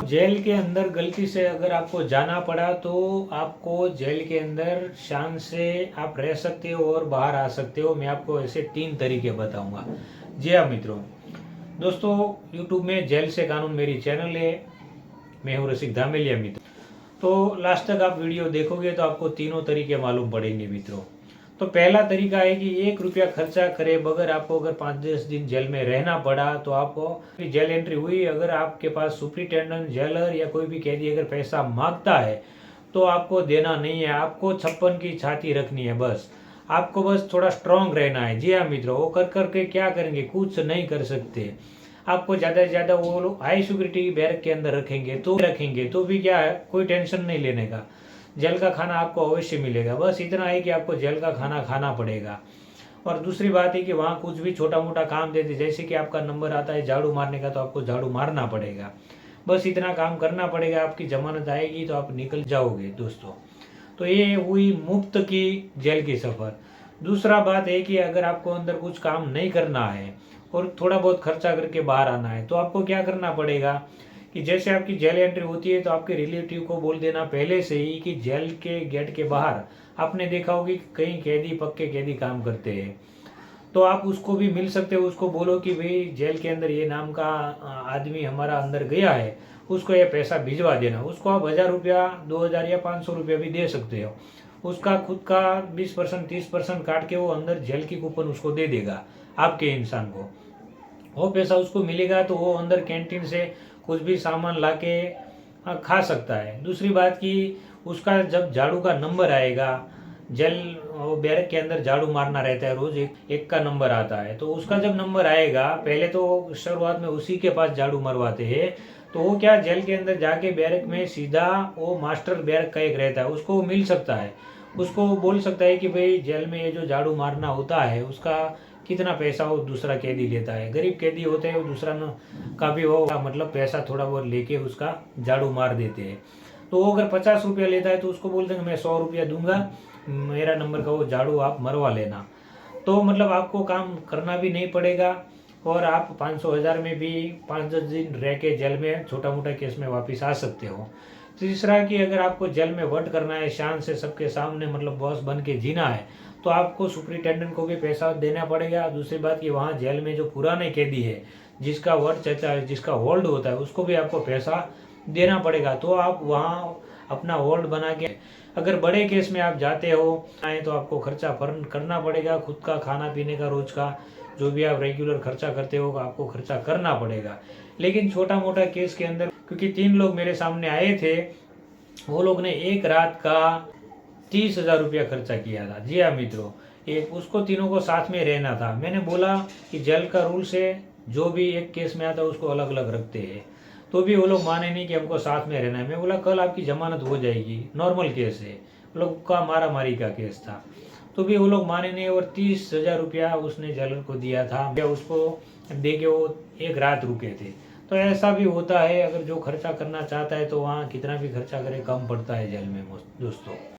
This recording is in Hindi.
जेल के अंदर गलती से अगर आपको जाना पड़ा तो आपको जेल के अंदर शान से आप रह सकते हो और बाहर आ सकते हो। मैं आपको ऐसे 3 तरीके बताऊंगा। जी हाँ मित्रों, दोस्तों यूट्यूब में जेल से कानून मेरी चैनल है। मैं हूँ रसिक धामेलिया मित्र। तो लास्ट तक आप वीडियो देखोगे तो आपको तीनों तरीके मालूम पड़ेंगे मित्रों। तो पहला तरीका है कि 1 रुपया खर्चा करे बगैर आपको अगर 5-10 दिन जेल में रहना पड़ा तो आपको जेल एंट्री हुई, अगर आपके पास सुप्रिटेंडेंट जेलर या कोई भी कैदी अगर पैसा मांगता है तो आपको देना नहीं है। आपको 56 की छाती रखनी है। बस आपको बस थोड़ा स्ट्रांग रहना है। जी हाँ मित्रों, वो कर करके क्या करेंगे, कुछ नहीं कर सकते। आपको ज़्यादा से ज़्यादा वो लोग हाई सिक्योरिटी बैरक के अंदर रखेंगे तो भी क्या है, कोई टेंशन नहीं लेने का। जेल का खाना आपको अवश्य मिलेगा। बस इतना है कि आपको जेल का खाना खाना पड़ेगा। और दूसरी बात है कि वहाँ कुछ भी छोटा मोटा काम देते, जैसे कि आपका नंबर आता है झाड़ू मारने का तो आपको झाड़ू मारना पड़ेगा। बस इतना काम करना पड़ेगा, आपकी जमानत आएगी तो आप निकल जाओगे दोस्तों। तो ये हुई मुफ्त की जेल की सफ़र। दूसरा बात है कि अगर आपको अंदर कुछ काम नहीं करना है और थोड़ा बहुत खर्चा करके बाहर आना है तो आपको क्या करना पड़ेगा कि जैसे आपकी जेल एंट्री होती है तो आपके रिलेटिव को बोल देना पहले से ही कि जेल के गेट के बाहर आपने देखा होगी कई कैदी पक्के कैदी काम करते हैं, तो आप उसको भी मिल सकते हो। उसको बोलो कि भाई जेल के अंदर ये नाम का आदमी हमारा अंदर गया है, उसको ये पैसा भिजवा देना। उसको आप 1000 रुपया 2000 या 500 रुपया भी दे सकते हो। उसका खुद का 20% 30% काट के वो अंदर जेल की कूपन उसको दे देगा आपके इंसान को। वो पैसा उसको मिलेगा तो वो अंदर कैंटीन से कुछ भी सामान ला के खा सकता है। दूसरी बात कि उसका जब झाड़ू का नंबर आएगा, जेल वो बैरक के अंदर झाड़ू मारना रहता है, रोज एक का नंबर आता है, तो उसका जब नंबर आएगा पहले तो शुरुआत में उसी के पास झाड़ू मरवाते हैं। तो वो क्या जेल के अंदर जाके बैरक में सीधा वो मास्टर बैरक का एक रहता है, उसको वो मिल सकता है। उसको बोल सकता है कि भाई जेल में ये जो झाड़ू मारना होता है उसका कितना पैसा वो दूसरा कैदी लेता है। गरीब कैदी होते हैं वो दूसरा न का भी वो मतलब पैसा थोड़ा बहुत लेके उसका झाड़ू मार देते हैं। तो वो अगर 50 रुपया लेता है तो उसको बोल देंगे मैं 100 रुपया दूंगा, मेरा नंबर का वो झाड़ू आप मरवा लेना। तो मतलब आपको काम करना भी नहीं पड़ेगा और आप 500 1000 में भी 5-10 दिन रह के जेल में छोटा मोटा केस में वापस आ सकते हो। तीसरा कि अगर आपको जेल में वर्क करना है, शान से सबके सामने मतलब बॉस बन के जीना है, तो आपको सुप्रिटेंडेंट को भी पैसा देना पड़ेगा। दूसरी बात कि वहाँ जेल में जो पुराने कैदी है जिसका वर्क चलता है, जिसका होल्ड होता है, उसको भी आपको पैसा देना पड़ेगा। तो आप वहाँ अपना होल्ड बना के अगर बड़े केस में आप जाते हो आए तो आपको खर्चा करना पड़ेगा। खुद का खाना पीने का रोज का जो भी आप रेगुलर खर्चा करते हो आपको खर्चा करना पड़ेगा। लेकिन छोटा मोटा केस के अंदर, क्योंकि 3 लोग मेरे सामने आए थे, वो लोग ने एक रात का 30,000 रुपया खर्चा किया था। जी हाँ मित्रों, एक उसको तीनों को साथ में रहना था। मैंने बोला कि जेल का रूल्स है, जो भी एक केस में आता है उसको अलग अलग रखते हैं, तो भी वो लोग माने नहीं कि हमको साथ में रहना है। मैं बोला कल आपकी जमानत हो जाएगी, नॉर्मल केस है, वो लोग का मारा मारी का केस था, तो भी वो लोग माने नहीं। और 30,000 रुपया उसने जेलर को दिया था, उसको दे के वो एक रात रुके थे। तो ऐसा भी होता है, अगर जो खर्चा करना चाहता है तो वहाँ कितना भी खर्चा करे कम पड़ता है जेल में दोस्तों।